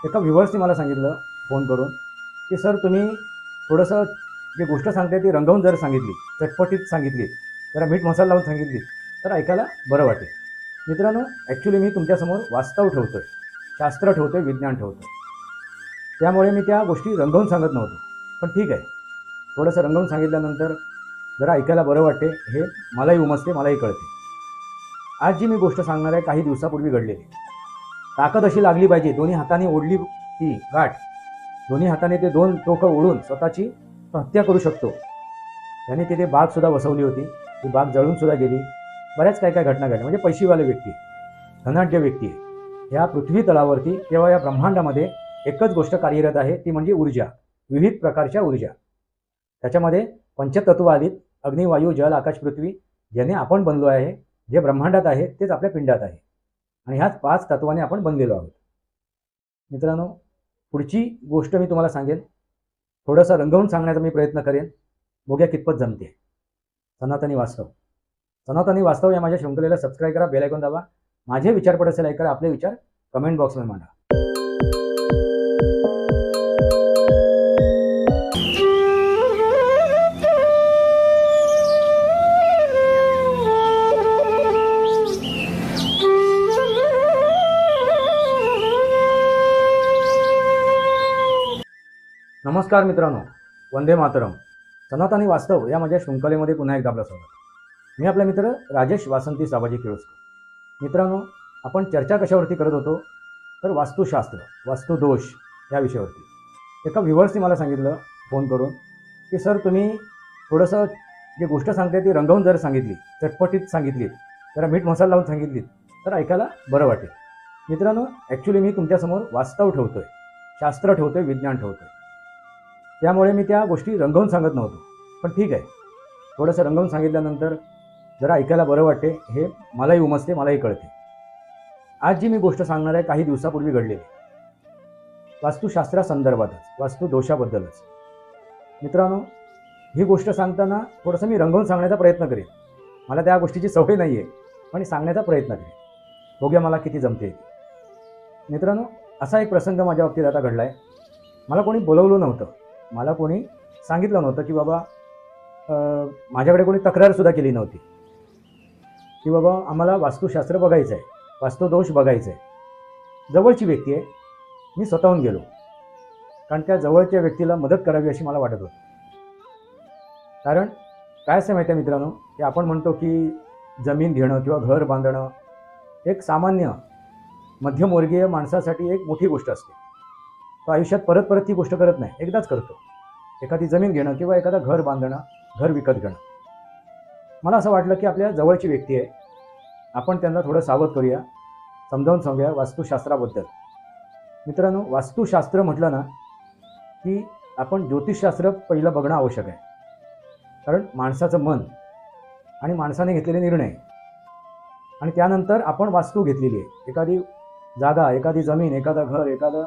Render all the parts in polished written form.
एका व्ह्युअर्सने मला सांगितलं फोन करून की सर तुम्ही थोडंसं जी गोष्ट सांगते ती रंगवून जर सांगितली, चटपटीत सांगितली, जरा मीठ मसाला लावून सांगितली तर ऐकायला बरं वाटेल. मित्रांनो, ॲक्च्युली मी तुमच्यासमोर वास्तव ठेवतो आहे, शास्त्र ठेवतो आहे, विज्ञान ठेवतो आहे. त्यामुळे मी त्या गोष्टी रंगवून सांगत नव्हतो. पण ठीक आहे, थोडंसं रंगवून सांगितल्यानंतर जरा ऐकायला बरं वाटते, हे मलाही उमजते, मलाही कळते. आज जी मी गोष्ट सांगणार आहे काही दिवसापूर्वी घडलेली. ताकद अशी लागली पाहिजे, दोन्ही हाताने ओढली ती गाठ, दोन्ही हाताने ते दोन टोकं ओढून स्वतःची हत्या करू शकतो. त्याने तिथे बागसुद्धा वसवली होती, ती बाग जळूनसुद्धा गेली. बऱ्याच काय काय घटना घडल्या. म्हणजे पैशीवाले व्यक्ती, धनाढ्य व्यक्ती आहे. ह्या पृथ्वी तळावरती किंवा या ब्रह्मांडामध्ये एकच गोष्ट कार्यरत आहे, ती म्हणजे ऊर्जा, विविध प्रकारच्या ऊर्जा. त्याच्यामध्ये पंचतत्व आलीत, अग्नी, वायू, जल, आकाश, पृथ्वी. ज्याने आपण बनलो आहे, जे ब्रह्मांडात आहे तेच आपल्या पिंडात आहे. आणि ह्याच 5 तत्वाने आपण बनलेलो आहोत. मित्रांनो, पुढची गोष्ट मी तुम्हाला सांगेन, थोडंसं रंगवून सांगण्याचा मी प्रयत्न करेन, बघूया कितपत जमते. सनातनी वास्तव. सनातनी वास्तव या माझ्या शृंखलेला सबस्क्राईब करा, बेल आयकॉन दाबा. माझे विचार पडत असेल ऐका, आपले विचार कमेंट बॉक्समध्ये मांडा. नमस्कार मित्रांनो, वंदे मातरम. सनातनी वास्तव या माझ्या शृंखलेमध्ये पुन्हा एकदा आपलं स्वागत. मी आपला मित्र राजेश वासंती साबाजी केळुसकर. मित्रांनो, आपण चर्चा कशावरती करत होतो तर वास्तुशास्त्र, वास्तुदोष या विषयावरती. एका व्ह्युअर्सने मला सांगितलं फोन करून की सर तुम्ही थोडंसं जी गोष्ट सांगते ती रंगवून जर सांगितली, चटपटीत सांगितली, जरा मीठ मसाला लावून सांगितली तर ऐकायला बरं वाटेल. मित्रांनो, ॲक्च्युली मी तुमच्यासमोर वास्तव ठेवतो आहे, शास्त्र ठेवतो आहे, विज्ञान ठेवतो आहे. त्यामुळे मी त्या गोष्टी रंगवून सांगत नव्हतो. पण ठीक आहे, थोडंसं रंगवून सांगितल्यानंतर जरा ऐकायला बरं वाटते, हे मलाही उमजते, मलाही कळते. आज जी मी गोष्ट सांगणार आहे काही दिवसापूर्वी घडलेली, वास्तुशास्त्रासंदर्भातच, वास्तुदोषाबद्दलच. मित्रांनो, ही गोष्ट सांगताना थोडंसं मी रंगवून सांगण्याचा प्रयत्न करेन. मला त्या गोष्टीची सवय नाही आहे, पण सांगण्याचा प्रयत्न करेन, बघूया मला किती जमते. मित्रांनो, असा एक प्रसंग माझ्या बाबतीत आता घडला आहे. मला कोणी बोलवलं नव्हतं, मला कोणी सांगितलं नव्हतं की बाबा, माझ्याकडे कोणी तक्रारसुद्धा केली नव्हती की बाबा आम्हाला वास्तुशास्त्र बघायचं आहे, वास्तुदोष बघायचं आहे. जवळची व्यक्ती आहे, मी स्वतःहून गेलो, कारण त्या जवळच्या व्यक्तीला मदत करावी अशी मला वाटत होतं. कारण काय असं माहिती आहे मित्रांनो, की आपण म्हणतो की जमीन घेणं किंवा घर बांधणं एक सामान्य मध्यमवर्गीय माणसासाठी एक मोठी गोष्ट असते. तो आयुष्यात परत परत ती गोष्ट करत नाही, एकदाच करतो. एखादी जमीन घेणं किंवा एखादा घर बांधणं, घर विकत घेणं. मला असं वाटलं की आपल्या जवळची व्यक्ती आहे, आपण त्यांना थोडं सावध करूया, समजावून सांगूया वास्तुशास्त्राबद्दल. मित्रांनो, वास्तुशास्त्र म्हटलं ना की आपण ज्योतिषशास्त्र पहिलं बघणं आवश्यक आहे. कारण माणसाचं मन आणि माणसाने घेतलेले निर्णय आणि त्यानंतर आपण वास्तू घेतलेली आहे. एखादी जागा, एखादी जमीन, एखादं घर, एखादं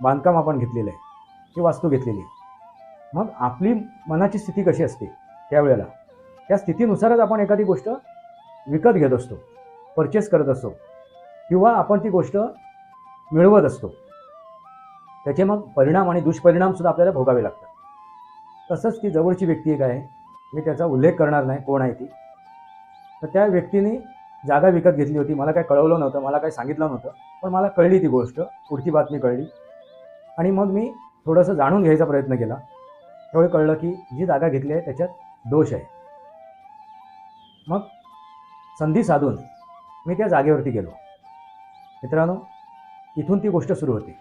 बांधकाम आपण घेतलेलं आहे, ही वास्तू घेतलेली आहे. मग आपली मनाची स्थिती कशी असते त्यावेळेला, त्या स्थितीनुसारच आपण एखादी गोष्ट विकत घेत असतो, परचेस करत असतो किंवा आपण ती गोष्ट मिळवत असतो. त्याचे मग परिणाम आणि दुष्परिणामसुद्धा आपल्याला भोगावे लागतात. तसंच ती जवळची व्यक्ती एक आहे, मी त्याचा उल्लेख करणार नाही कोण आहे ती. तर त्या व्यक्तीने जागा विकत घेतली होती. मला काय कळवलं नव्हतं, मला काय सांगितलं नव्हतं, पण मला कळली ती गोष्ट, पुढची बातमी कळली. आणि मग मी थोडंसं जाणून घ्यायचा प्रयत्न केला. त्यावेळी कळलं की जी जागा घेतली आहे त्याच्यात दोष आहे. मग संधी साधून मी त्या जागेवरती गेलो. मित्रांनो, इथून ती गोष्ट सुरू होती.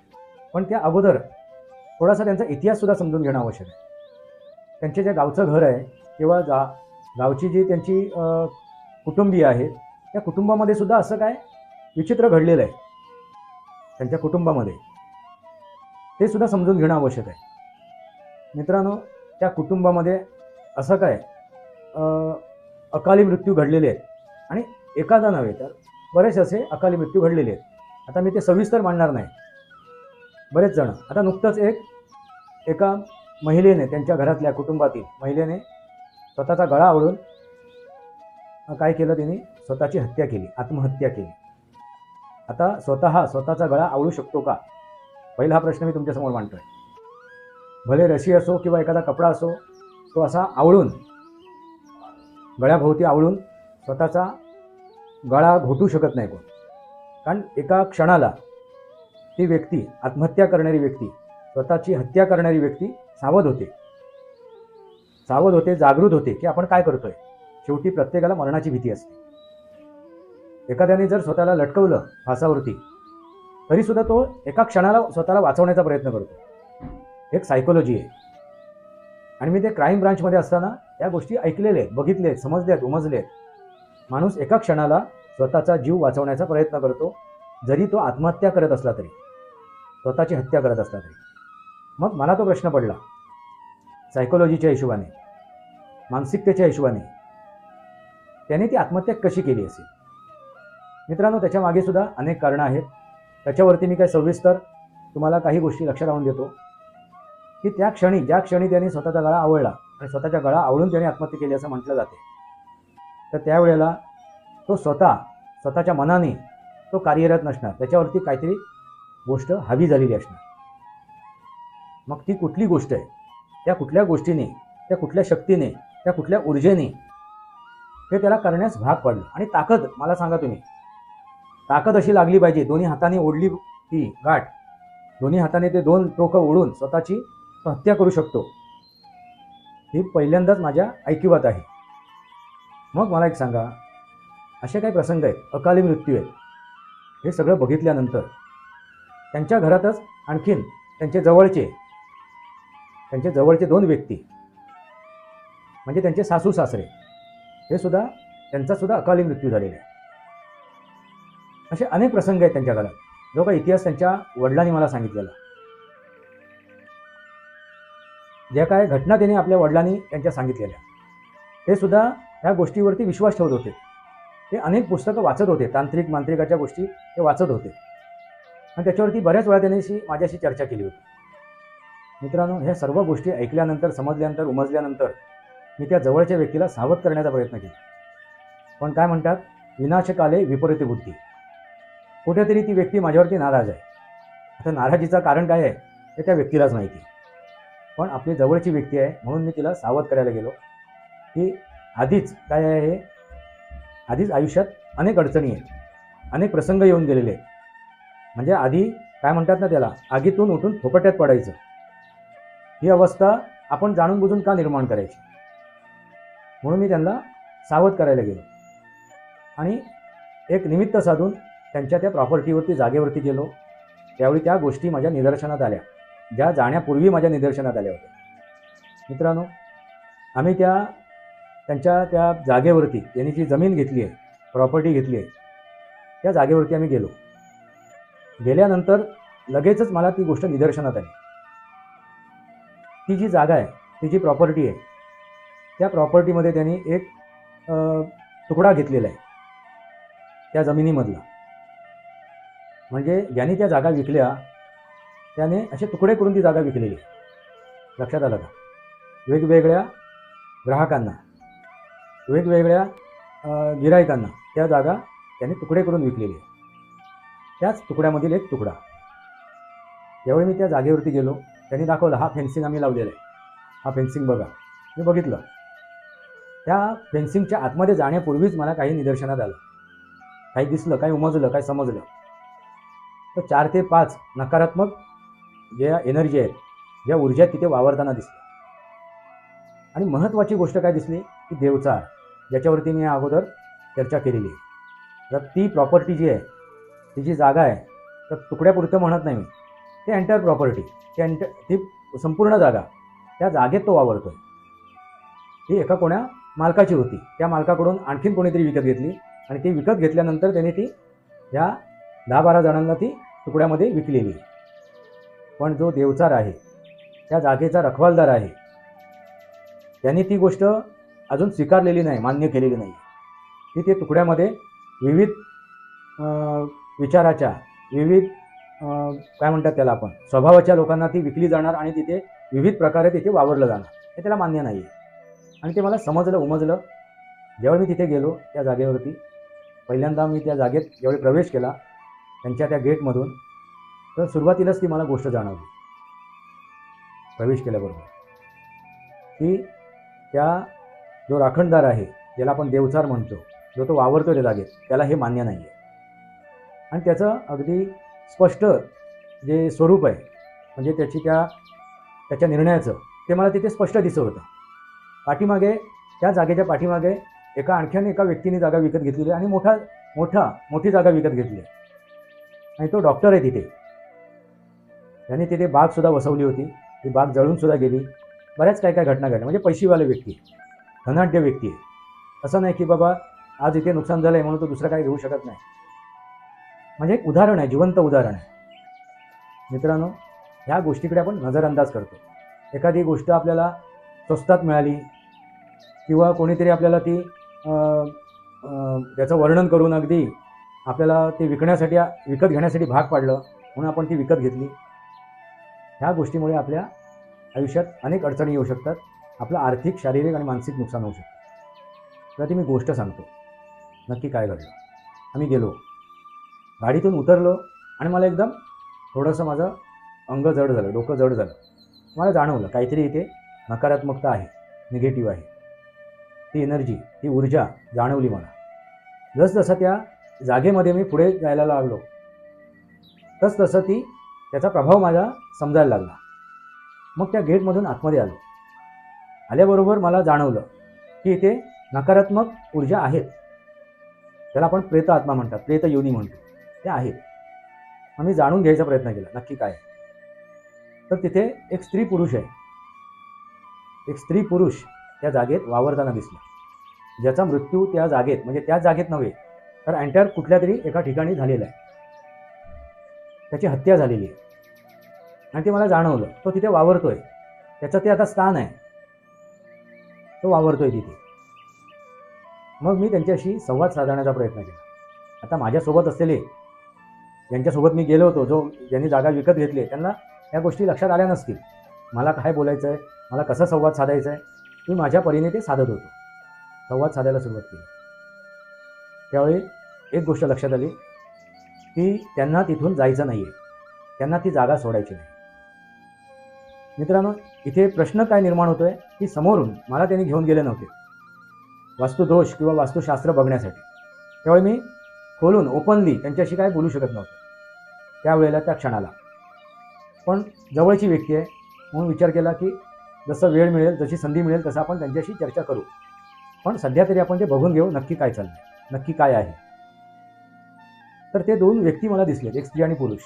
पण त्या अगोदर थोडासा त्यांचा इतिहाससुद्धा समजून घेणं आवश्यक आहे. त्यांचे जे गावचं घर आहे किंवा गावची जी त्यांची कुटुंबीय आहेत, त्या कुटुंबामध्ये सुद्धा असं काय विचित्र घडलेलं आहे त्यांच्या कुटुंबामध्ये, ते सुद्धा समजून घेणं आवश्यक आहे. मित्रांनो, त्या कुटुंबामध्ये असं काय अकाली मृत्यू घडलेले आहेत आणि एखादा नव्हे तर बरेच असे अकाली मृत्यू घडलेले आहेत. आता मी ते सविस्तर मांडणार नाही. बरेच जण, आता नुकतंच एका महिलेने, त्यांच्या घरातल्या कुटुंबातील महिलेने स्वतःचा गळा आवळून काय केलं, तिने स्वतःची हत्या केली, आत्महत्या केली. आता स्वतःचा गळा आवळू शकतो का पहिला हा प्रश्न मी तुमच्यासमोर मांडतोय. भले रशी असो किंवा एखादा कपडा असो, तो असा आवळून, गळ्याभोवती आवळून स्वतःचा गळा घोटू शकत नाही कोण. कारण एका क्षणाला ती व्यक्ती, आत्महत्या करणारी व्यक्ती, स्वतःची हत्या करणारी व्यक्ती सावध होते, जागृत होते की आपण काय करतोय. शेवटी प्रत्येकाला मरणाची भीती असते. एखाद्याने जर स्वतःला लटकवलं फासावरती, तरी सुद्धा तो एका क्षणाला स्वतःला वाचवण्याचा प्रयत्न करतो. एक सायकोलॉजी आहे. आणि मी ते क्राईम ब्रांचमध्ये असताना त्या गोष्टी ऐकलेल्या आहेत, बघितले आहेत, समजले आहेत, उमजले आहेत. माणूस एका क्षणाला स्वतःचा जीव वाचवण्याचा प्रयत्न करतो, जरी तो आत्महत्या करत असला तरी, स्वतःची हत्या करत असला तरी. मग मला तो प्रश्न पडला, सायकोलॉजीच्या हिशोबाने, मानसिकतेच्या हिशोबाने त्याने ती आत्महत्या कशी केली असेल. मित्रांनो, त्याच्या मागे सुद्धा अनेक कारणं आहेत. त्याच्यावरती मी काय सविस्तर तुम्हाला काही गोष्टी लक्षात आणून देतो की ज्या क्षणी त्याने स्वतःचा गळा आवळला आणि स्वतःच्या गळा आवळून त्याने आत्महत्या केली असं म्हटलं जाते, तर त्यावेळेला तो स्वतःच्या मनाने तो कार्यरत नसणार. त्याच्यावरती काहीतरी गोष्ट हावी झालेली असणार. मग ती कुठली गोष्ट आहे, त्या कुठल्या गोष्टीने, त्या कुठल्या शक्तीने, त्या कुठल्या ऊर्जेने हे त्याला करण्यास भाग पडलं. आणि ताकद, मला सांगा तुम्ही, ताकद अशी लागली पाहिजे. दोन्ही हाताने ओढली ती गाठ, दोन्ही हाताने ते 2 टोकं ओढून स्वतःची हत्या करू शकतो, ही पहिल्यांदाच माझ्या ऐकिवात आहे. मग मला एक सांगा, असे काही प्रसंग आहेत, अकाली मृत्यू आहेत, हे सगळं बघितल्यानंतर त्यांच्या घरातच आणखीन त्यांचे जवळचे 2 व्यक्ती, म्हणजे त्यांचे सासू सासरे, हे सुद्धा, त्यांचा सुद्धा अकाली मृत्यू झालेला आहे. असे अनेक प्रसंग आहेत त्यांच्या घरात, जो काही इतिहास त्यांच्या वडिलांनी मला सांगितलेला. ज्या काय घटना त्यांनी आपल्या वडिलांनी त्यांच्या सांगितलेल्या, ते सुद्धा ह्या गोष्टीवरती विश्वास ठेवत होते. ते अनेक पुस्तकं वाचत होते, तांत्रिक मांत्रिकाच्या गोष्टी ते वाचत होते. आणि त्याच्यावरती बऱ्याच वेळा त्यांनी माझ्याशी चर्चा केली होती. मित्रांनो, ह्या सर्व गोष्टी ऐकल्यानंतर, समजल्यानंतर, उमजल्यानंतर मी त्या जवळच्या व्यक्तीला सावध करण्याचा प्रयत्न केला. पण काय म्हणतात, विनाशकाले विपरीत बुद्धी. कुठेतरी ती व्यक्ती माझ्यावरती नाराज आहे. आता नाराजीचं कारण काय आहे हे त्या व्यक्तीलाच माहिती. पण आपली जवळची व्यक्ती आहे म्हणून मी तिला सावध करायला गेलो की आधीच काय आहे, हे आधीच आयुष्यात अनेक अडचणी आहेत, अनेक प्रसंग येऊन गेलेले आहेत. म्हणजे आधी काय म्हणतात ना, त्याला आगीतून उठून फोपट्यात पडायचं, ही अवस्था आपण जाणून बुजून का निर्माण करायची. म्हणून मी त्यांना सावध करायला गेलो आणि एक निमित्त साधून त्यांच्या त्या प्रॉपर्टीवरती, जागेवरती गेलो. त्यावेळी त्या गोष्टी माझ्या निदर्शनात आल्या, ज्या जाण्यापूर्वी माझ्या निदर्शनात आल्या होत्या. मित्रांनो, आम्ही त्यांच्या त्या जागेवरती, त्यांनी जी जमीन घेतली आहे, प्रॉपर्टी घेतली आहे, त्या जागेवरती आम्ही गेलो. गेल्यानंतर लगेचच मला ती गोष्ट निदर्शनात आली. ती जी जागा आहे, ती जी प्रॉपर्टी आहे, त्या प्रॉपर्टीमध्ये त्यांनी एक तुकडा घेतलेला आहे त्या जमिनीमधला. म्हणजे ज्यांनी त्या जागा विकल्या त्याने असे तुकडे करून ती जागा विकलेली. लक्षात आलं का? वेगवेगळ्या ग्राहकांना, वेगवेगळ्या गिरायकांना त्या जागा त्यांनी तुकडे करून विकलेली आहे. त्याच तुकड्यामधील एक तुकडा. यावेळी मी त्या जागेवरती गेलो, त्यांनी दाखवलं, हा फेन्सिंग आम्ही लावलेला आहे, हा फेन्सिंग बघा. मी बघितलं. त्या फेन्सिंगच्या आतमध्ये जाण्यापूर्वीच मला काही निदर्शनात आलं, काही दिसलं, काही उमजलं, काही समजलं. तर 4 ते 5 नकारात्मक ज्या एनर्जी आहेत, ज्या ऊर्जा तिथे वावरताना दिसल्या. आणि महत्त्वाची गोष्ट काय दिसली की देवचार, ज्याच्यावरती मी अगोदर चर्चा केलेली आहे. तर ती प्रॉपर्टी जी आहे, ती जी जागा आहे, तर तुकड्यापुरतं म्हणत नाही मी, ते एंटायर प्रॉपर्टी, ती संपूर्ण जागा, त्या जागेत तो वावरतोय. ही एका कोण्या मालकाची होती. त्या मालकाकडून आणखीन कोणीतरी विकत घेतली आणि ती विकत घेतल्यानंतर त्यांनी ती ह्या 10-12 जणांना ती तुकड्यामध्ये विकलेली. पण जो देवचार आहे, त्या जागेचा रखवालदार आहे, त्यांनी ती गोष्ट अजून स्वीकारलेली नाही, मान्य केलेली नाही. ती ते तुकड्यामध्ये विविध विचाराच्या, विविध काय म्हणतात त्याला आपण, स्वभावाच्या लोकांना ती विकली जाणार आणि तिथे विविध प्रकारे तिथे वावरलं जाणार, हे त्याला मान्य नाही आहे. आणि ते मला समजलं, उमजलं. जेव्हा मी तिथे गेलो त्या जागेवरती, पहिल्यांदा मी त्या जागेत ज्यावेळी प्रवेश केला, त्यांच्या त्या गेटमधून, तर सुरुवातीलाच ती मला गोष्ट जाणवली प्रवेश केल्याबरोबर, की त्या जो राखणदार आहे, ज्याला आपण देवचार म्हणतो, जो तो वावरतो त्या जागेत, त्याला हे मान्य नाही आहे. आणि त्याचं अगदी स्पष्ट जे स्वरूप आहे, म्हणजे त्याच्या निर्णयाचं, ते मला तिथे स्पष्ट दिसत होतं. पाठीमागे, त्या जागेच्या पाठीमागे आणखीन एका व्यक्तीने जागा विकत घेतलेली आणि मोठी जागा विकत घेतली आहे. आणि तो डॉक्टर आहे तिथे. त्याने तिथे बागसुद्धा वसवली होती. ती बाग जळूनसुद्धा गेली. बऱ्याच काय घटना घडल्या. म्हणजे पैशीवाले व्यक्ती आहे, धनाढ्य व्यक्ती आहे. असं नाही की बाबा आज इथे नुकसान झालं आहे म्हणून तो दुसरं काही घेऊ शकत नाही. म्हणजे एक उदाहरण आहे, जिवंत उदाहरण आहे. मित्रांनो, ह्या गोष्टीकडे आपण नजरअंदाज करतो. एखादी गोष्ट आपल्याला स्वस्तात मिळाली किंवा कोणीतरी आपल्याला ती त्याचं वर्णन करून अगदी आपल्याला ते विकत घेण्यासाठी भाग पाडलं म्हणून आपण ती विकत घेतली. ह्या गोष्टीमुळे आपल्या आयुष्यात अनेक अडचणी येऊ शकतात. आपलं आर्थिक, शारीरिक आणि मानसिक नुकसान होऊ शकतं. तर ती मी गोष्ट सांगतो नक्की काय घडलं. आम्ही गेलो, गाडीतून उतरलो आणि मला एकदम थोडंसं माझं अंग जड झालं, डोकं जड झालं. मला जाणवलं काहीतरी इथे नकारात्मकता आहे, निगेटिव्ह आहे. ती एनर्जी, ती ऊर्जा जाणवली मला. जसजसं त्या जागेमध्ये मी पुढे जायला लागलो तसतसं त्याचा प्रभाव माझा समजायला लागला. मग त्या गेटमधून आतमध्ये आलो. आल्याबरोबर मला जाणवलं की इथे नकारात्मक ऊर्जा आहेत. त्याला आपण प्रेत आत्मा म्हणतात, प्रेत योनी म्हणतो, त्या आहेत. मग मी जाणून घ्यायचा प्रयत्न केला नक्की काय आहे. तर तिथे एक स्त्री पुरुष आहे. एक स्त्री पुरुष त्या जागेत वावरताना दिसला, ज्याचा मृत्यू त्या जागेत, म्हणजे त्या जागेत नव्हे तर एंटायर कुठल्या तरी एका ठिकाणी झालेला आहे. त्याची हत्या झालेली आहे आणि ते मला जाणवलं. तो तिथे वावरतोय, त्याचं ते आता स्थान आहे, तो वावरतोय तिथे. मग मी त्यांच्याशी संवाद साधण्याचा प्रयत्न केला. आता माझ्यासोबत असलेले, ज्यांच्यासोबत मी गेलो होतो, ज्यांनी जागा विकत घेतली, त्यांना या गोष्टी लक्षात आल्या नसतील. मला काय बोलायचं आहे, मला कसा संवाद साधायचा आहे, मी माझ्या परीने ते साधत होतो. संवाद साधायला सुरुवात केली. त्यावेळी एक गोष्ट लक्षात आली की त्यांना तिथून जायचं नाही आहे, त्यांना ती जागा सोडायची नाही. मित्रांनो, इथे प्रश्न काय निर्माण होतोय की समोरून मला त्यांनी घेऊन गेले नव्हते वास्तुदोष किंवा वास्तुशास्त्र बघण्यासाठी. त्यावेळी मी खोलून ओपनली त्यांच्याशी काय बोलू शकत नव्हतो त्यावेळेला, त्या क्षणाला. पण जवळची व्यक्ती आहे म्हणून विचार केला की जसं वेळ मिळेल, जशी संधी मिळेल तसं आपण त्यांच्याशी चर्चा करू. पण सध्या तरी आपण ते बघून घेऊ नक्की काय चाललंय, नक्की काय आहे. तर ते दोन व्यक्ती मला दिसलेत, एक स्त्री आणि पुरुष.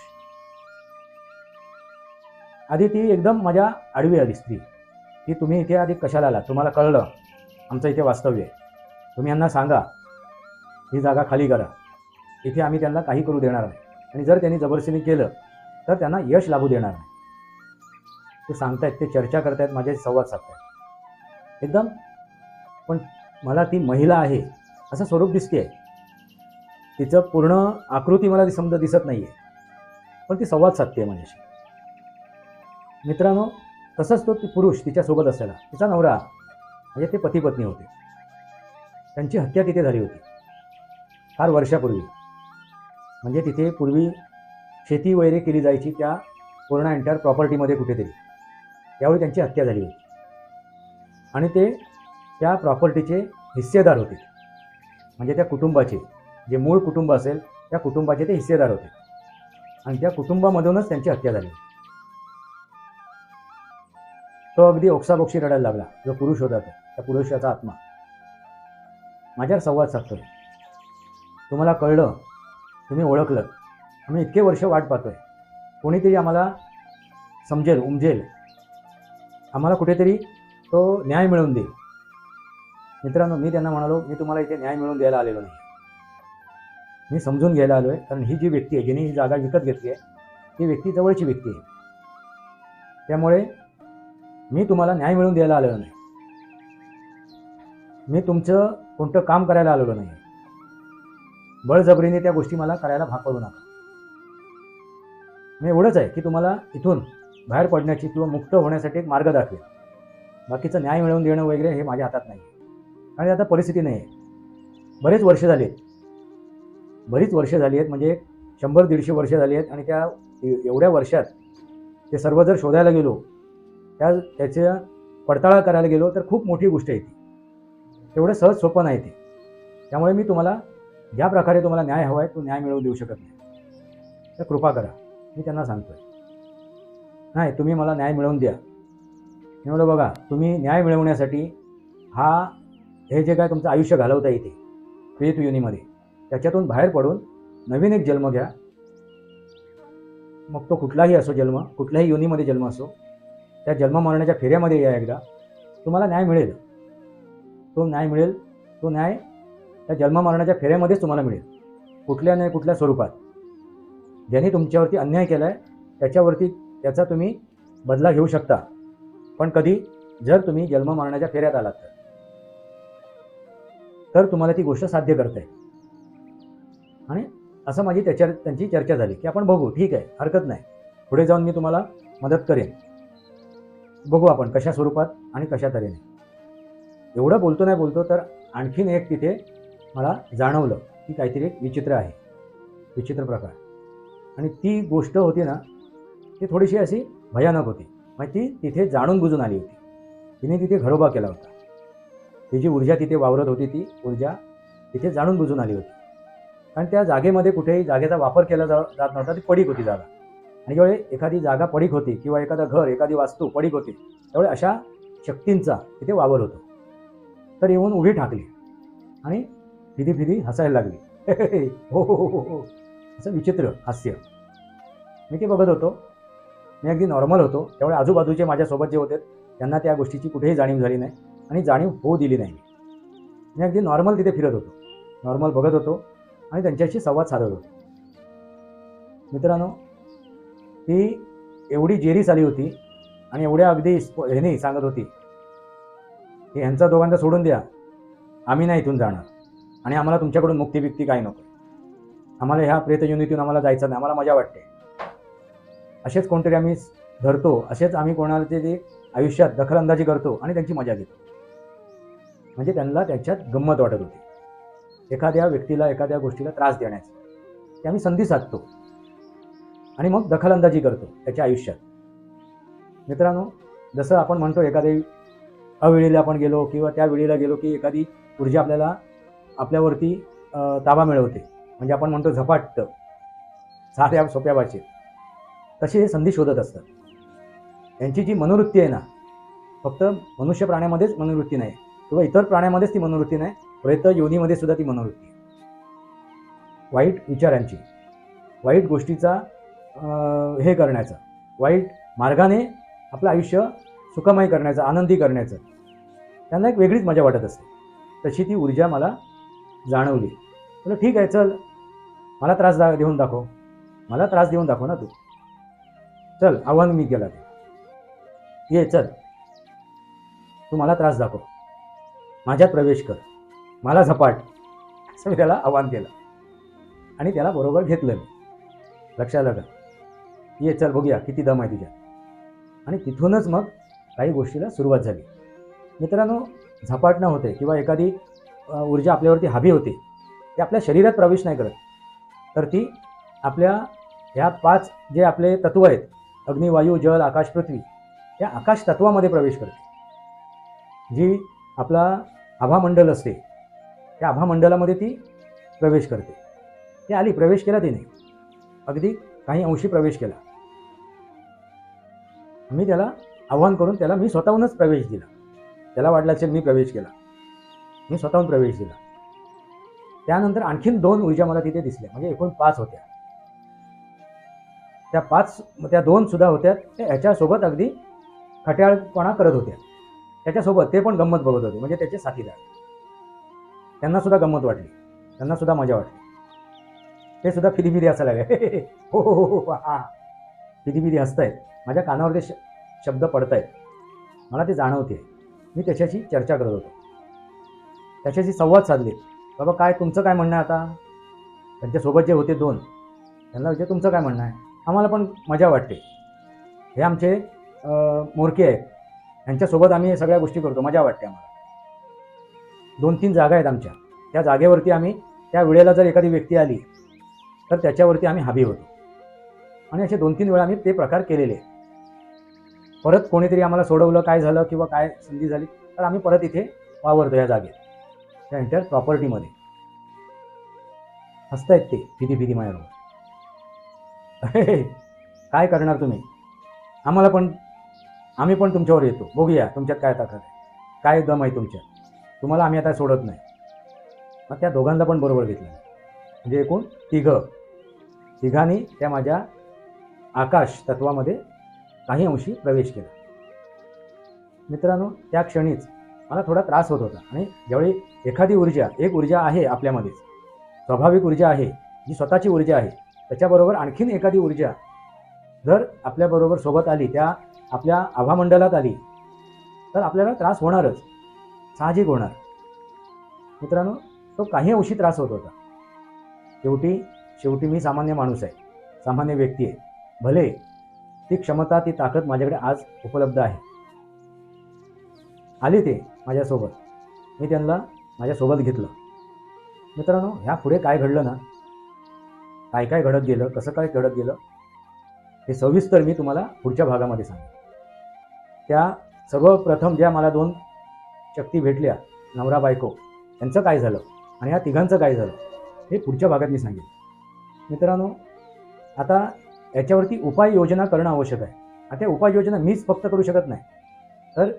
आधी ती एकदम माझ्या आडवी आली स्त्री, की तुम्ही इथे आधी कशाला आलात, तुम्हाला कळलं आमचं इथे वास्तव्य आहे, तुम्ही यांना सांगा ही जागा खाली करा, इथे आम्ही त्यांना काही करू देणार नाही आणि जर त्यांनी जबरदस्तीने केलं तर त्यांना यश लाभू देणार नाही. ते सांगतायत, ते चर्चा करतायत, माझ्याशी संवाद साधतायत एकदम. पण मला ती महिला आहे असं स्वरूप दिसते, तिचं पूर्ण आकृती मला ती दिसत नाही आहे, पण ती संवाद साधते माझ्याशी. मित्रांनो, तसंच तो पुरुष तिच्यासोबत असलेला, तिचा नवरा, म्हणजे ते पती पत्नी होते. त्यांची हत्या तिथे झाली होती फार वर्षापूर्वी. म्हणजे तिथे पूर्वी शेती वगैरे केली जायची त्या पूर्ण एंटायर प्रॉपर्टीमध्ये कुठेतरी. त्यावेळी त्यांची हत्या झाली होती आणि ते त्या प्रॉपर्टीचे हिस्सेदार होते. म्हणजे त्या कुटुंबाचे, जे मूळ कुटुंब असेल त्या कुटुंबाचे ते हिस्सेदार होते आणि त्या कुटुंबामधूनच त्यांची हत्या झाली. तो अगदी ओक्साबोक्षी रडायला लागला, जो पुरुष होता तो, त्या पुरुषाचा आत्मा माझ्यावर संवाद साधतोय. तुम्हाला कळलं, तुम्ही ओळखलं, आम्ही इतके वर्ष वाट पाहतोय, कोणीतरी आम्हाला समजेल, उमजेल, आम्हाला कुठेतरी तो न्याय मिळवून देईल. मित्रांनो, मी त्यांना म्हणालो, मी तुम्हाला इथे न्याय मिळवून द्यायला आलेलो नाही, मी समजून घ्यायला आलो आहे. कारण ही जी व्यक्ती आहे, जिने ही जागा विकत घेतली आहे, ती व्यक्ती जवळची व्यक्ती आहे. त्यामुळे मी तुम्हाला न्याय मिळवून द्यायला आलेलो नाही, मी तुमचं कोणतं काम करायला आलेलो नाही. बळजबरीने त्या गोष्टी मला करायला भाग पडू नका. मी एवढंच आहे की तुम्हाला इथून बाहेर पडण्याची किंवा मुक्त होण्यासाठी एक मार्ग दाखवेल. बाकीचं न्याय मिळवून देणं वगैरे हे माझ्या हातात नाही आणि आता परिस्थिती नाही आहे. बरीच वर्ष झाली आहेत, म्हणजे 100-150 वर्ष झाली आहेत आणि त्या एवढ्या वर्षात ते सर्व जर शोधायला गेलो, त्याच्या पडताळा करायला गेलो तर खूप मोठी गोष्ट आहे ती. तेवढं सहज सोपं नाही ते. त्यामुळे मी तुम्हाला ज्या प्रकारे तुम्हाला न्याय हवा आहे तो न्याय मिळवून देऊ शकत नाही. तर कृपा करा, मी त्यांना सांगतोय. नाही, तुम्ही मला न्याय मिळवून द्या. मी म्हणलं बघा, तुम्ही न्याय मिळवण्यासाठी हे जे काय तुमचं आयुष्य घालवता येते प्रेत योनीमध्ये, त्याच्यातून बाहेर पडून नवीन एक जन्म घ्या. मग तो कुठलाही असो जन्म, कुठल्याही योनीमध्ये जन्म असो, त्या जन्म मरणाच्या फेऱ्यामध्ये या एकदा, तुम्हाला न्याय मिळेल. तो न्याय मिळेल. तो न्याय त्या जन्म मरणाच्या फेऱ्यामध्येच तुम्हाला मिळेल, कुठल्या नाही कुठल्या स्वरूपात. ज्यांनी तुमच्यावरती अन्याय केला आहे त्याचा तुम्ही बदला घेऊ शकता. पण कधी, जर तुम्ही जन्म मरणाच्या फेऱ्यात आलात तर तुम्हाला ती गोष्ट साध्य करता येईल. आणि असं माझी त्यांची चर्चा झाली की आपण बघू, ठीक आहे, हरकत नाही, पुढे जाऊन मी तुम्हाला मदत करेन, बघू आपण कशा स्वरूपात आणि कशा तऱ्हेने. एवढं बोलतो तर आणखीन एक तिथे मला जाणवलं की काहीतरी एक विचित्र आहे, विचित्र प्रकार. आणि ती गोष्ट होती ना, ती थोडीशी अशी भयानक होती. मग ती तिथे जाणून बुजून आली होती. तिने तिथे घरोबा केला होता. ती जी ऊर्जा तिथे वावरत होती, ती ऊर्जा तिथे जाणून बुजून आली होती. कारण त्या जागेमध्ये कुठेही जागेचा वापर केला जात नव्हता. ती पडीक होती जागा. आणि ज्यावेळी एखादी जागा पडीक होती किंवा एखादं घर, एखादी वास्तू पडीक होती, त्यावेळी अशा शक्तींचा तिथे वावर होतो. तर येऊन उभी ठाकली आणि फिरी हसायला लागली. हो हो हो हो, असं विचित्र हास्य. मी ते बघत होतो. मी अगदी नॉर्मल होतो. त्यामुळे आजूबाजूचे माझ्यासोबत जे होते त्यांना त्या गोष्टीची कुठेही जाणीव झाली नाही आणि जाणीव होऊ दिली नाही. मी अगदी नॉर्मल तिथे फिरत होतो, नॉर्मल बघत होतो आणि त्यांच्याशी संवाद साधत होतो. मित्रांनो, ती एवढी जेरीस आली होती आणि एवढ्या अगदी ह्याने सांगत होती की ह्यांचा दोघांचा सोडून द्या, आम्ही नाही इथून जाणार आणि आम्हाला तुमच्याकडून मुक्ती काय नको, आम्हाला ह्या प्रेतयोनीतून आम्हाला जायचं नाही, आम्हाला मजा वाटते. असेच कोणतरी आम्ही धरतो, असेच आम्ही कोणाचे जे आयुष्यात दखलंदाजी करतो आणि त्यांची मजा घेतो. म्हणजे त्यांना त्याच्यात गंमत वाटत होती. एखाद्या व्यक्तीला, एखाद्या गोष्टीला त्रास देण्याची ते आम्ही संधी साधतो आणि मग दखलंदाजी करतो त्याच्या आयुष्यात. मित्रांनो, जसं आपण म्हणतो एखाद्या अवेळेला आपण गेलो किंवा त्या वेळेला गेलो की एखादी ऊर्जा आपल्यावरती ताबा मिळवते, म्हणजे आपण म्हणतो झपाटतं, साध्या सोप्या भाषेत. तशी हे संधी शोधत असतात. यांची जी मनोवृत्ती आहे ना, फक्त मनुष्य प्राण्यामध्येच मनोवृत्ती नाही किंवा इतर प्राण्यामध्येच ती मनोवृत्ती नाही, प्रेत योनीमध्ये सुद्धा ती मनोवृत्ती आहे. वाईट विचारांची, वाईट गोष्टीचा हे करण्याचं, वाईट मार्गाने आपलं आयुष्य सुखमय करण्याचं, आनंदी करण्याचं त्यांना एक वेगळीच मजा वाटत असते. तशी ती ऊर्जा मला जाणवली. म्हटलं ठीक आहे, चल, मला त्रास देऊन दाखव, मला त्रास देऊन दाखव ना तू, चल, आव्हान मी केलं ते, ये चल, तू मला त्रास दाखव, माझ्यात प्रवेश कर, मला झपाट, असं मी त्याला आव्हान केलं. आणि त्याला बरोबर घेतलं मी. लक्षात आलं का? ये चल, बघूया किती दम आहे तुझ्यात. आणि तिथूनच मग काही गोष्टीला सुरुवात झाली. मित्रांनो, झपाटणं होते किंवा एखादी ऊर्जा आपल्यावरती हावी होते, ती आपल्या शरीरात प्रवेश नाही करत, तर ती आपल्या ह्या 5 जे आपले तत्व आहेत, अग्नी, वायू, जल, आकाश, पृथ्वी, या आकाश तत्वामध्ये प्रवेश करते. जी आपला आभामंडल असते, त्या आभामंडलामध्ये ती प्रवेश करते. ती आली, प्रवेश केला तिने, अगदी काही अंशी प्रवेश केला. मी त्याला आव्हान करून त्याला मी स्वतःहूनच प्रवेश दिला. त्याला वाटलं असेल मी प्रवेश केला, मी स्वतःहून प्रवेश दिला. त्यानंतर आणखीन 2 ऊर्जा मला तिथे दिसल्या, म्हणजे एकूण 5 होत्या. त्या 2 सुद्धा होत्या, त्या ह्याच्यासोबत अगदी खट्याळपणा करत होत्या. त्याच्यासोबत ते पण गंमत बघत होते, म्हणजे त्याचे साथीदार. त्यांना सुद्धा गंमत वाटली, त्यांना सुद्धा मजा वाटली. ते सुद्धा फिरी हसायला लागले. हो हो हो, हा, फिरी हसतायत, माझ्या कानावर ते शब्द पडतायत, मला ते जाणवते. मी त्याच्याशी चर्चा करत होतो, त्याच्याशी संवाद साधले. बाबा, काय तुमचं काय म्हणणं आहे आता? त्यांच्यासोबत जे होते 2, त्यांना विचार, तुमचं काय म्हणणं आहे? आम्हाला पण मजा वाटते, हे आमचे मोरके आहेत, यांच्यासोबत आम्ही सगळ्या गोष्टी करतो, मजा वाटते आम्हाला. 2-3 जागा आहेत आमच्या, त्या जागेवरती आम्ही त्या वेळेला जर एखादी व्यक्ती आली तर त्याच्यावरती आम्ही हावी होतो. आणि असे 2-3 वेळा आम्ही ते प्रकार केलेले. परत कोणीतरी आम्हाला सोडवलं, काय झालं किंवा काय संधी झाली तर आम्ही परत इथे वावरतो या जागेत, त्या एंटायर प्रॉपर्टीमध्ये. हसतायत ते फिदी फिदी माझ्याबरोबर. काय करणार तुम्ही? आम्ही पण तुमच्यावर येतो, बघूया तुमच्यात काय ताकद आहे, काय दम आहे तुमच्यात, तुम्हाला आम्ही आता सोडत नाही. मग त्या दोघांना पण बरोबर घेतलं, म्हणजे एकूण तिघांनी त्या माझ्या आकाश तत्वामध्ये काही अंशी प्रवेश केला. मित्रांनो, त्या क्षणीच मला थोडा त्रास होत होता. आणि ज्यावेळी एखादी एक ऊर्जा आहे आपल्यामध्येच, स्वाभाविक ऊर्जा आहे, जी स्वतःची ऊर्जा आहे, त्याच्याबरोबर आणखीन एखादी ऊर्जा जर आपल्याबरोबर सोबत आली, त्या आपल्या आभामंडलात आली, तर आपल्याला त्रास होणारच, साहजिक होणार. मित्रांनो, तो काही अंशी त्रास होत होता. शेवटी मी सामान्य माणूस आहे, सामान्य व्यक्ती आहे. भले ती क्षमता, ती ताकद माझ्याकडे आज उपलब्ध आहे. आले ते माझ्यासोबत, मी त्यांना माझ्यासोबत घेतलं. मित्रांनो, ह्या पुढे काय घडलं ना, काय घडत गेलं, कसं काय घडत गेलं, हे सविस्तर मी तुम्हाला पुढच्या भागामध्ये सांगेन. त्या सर्वप्रथम ज्या मला 2 शक्ती भेटल्या, नवरा बायको, त्यांचं काय झालं आणि ह्या तिघांचं काय झालं, हे पुढच्या भागात मी सांगेन. मित्रांनो, आता याच्यावरती उपाययोजना करणं आवश्यक आहे. आता उपाययोजना मीच फक्त करू शकत नाही, तर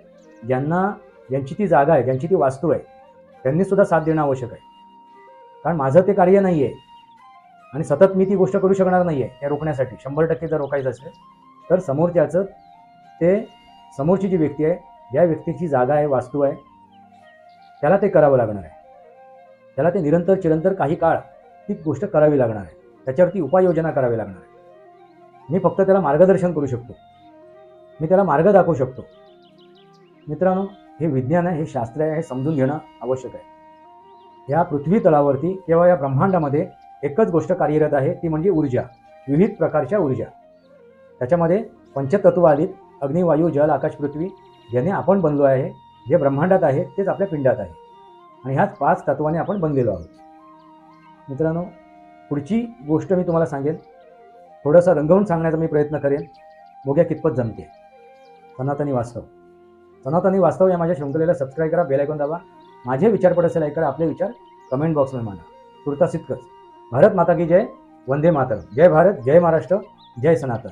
ज्यांची ती जागा आहे, ज्यांची ती वास्तू आहे, त्यांनीसुद्धा साथ देणं आवश्यक आहे. कारण माझं ते कार्य नाही आहे आणि सतत मी ती गोष्ट करू शकणार नाही आहे. त्या रोखण्यासाठी 100% जर रोखायचं असेल तर समोरची जी व्यक्ती आहे, ज्या व्यक्तीची जागा आहे, वास्तू आहे, त्याला ते करावं लागणार आहे. त्याला ते चिरंतर काही काळ ती गोष्ट करावी लागणार आहे. त्याच्यावरती उपाययोजना करावी लागणार आहे. मी फक्त त्याला मार्गदर्शन करू शकतो, मी त्याला मार्ग दाखवू शकतो. मित्रांनो, हे विज्ञान आहे, हे शास्त्र आहे, हे समजून घेणं आवश्यक आहे. या पृथ्वी तळावरती किंवा या ब्रह्मांडामध्ये एकच गोष्ट कार्यरत आहे, ती म्हणजे ऊर्जा, विविध प्रकारच्या ऊर्जा. त्याच्यामध्ये पंचतत्व आलीत, अग्नी, वायू, जल, आकाश, पृथ्वी, ज्याने आपण बनलो आहे, जे ब्रह्मांडात आहे तेच आपल्या पिंडात आहे. आणि ह्याच 5 तत्वाने आपण बनलेलो आहोत. मित्रांनो, पुढची गोष्ट मी तुम्हाला सांगेन, थोडंसं रंगवून सांगण्याचा मी प्रयत्न करेन, बघूया कितपत जमते. सनातनी वास्तव या माझ्या शृंखलेला सबस्क्राईब करा, बेल आयकॉन दाबा. माझे विचार पडत असेल ऐका, आपले विचार कमेंट बॉक्समध्ये मांडा. तुर्तास इतकंच. भारत माता की जय, वंदे मातरम. जय भारत, जय महाराष्ट्र, जय सनातन.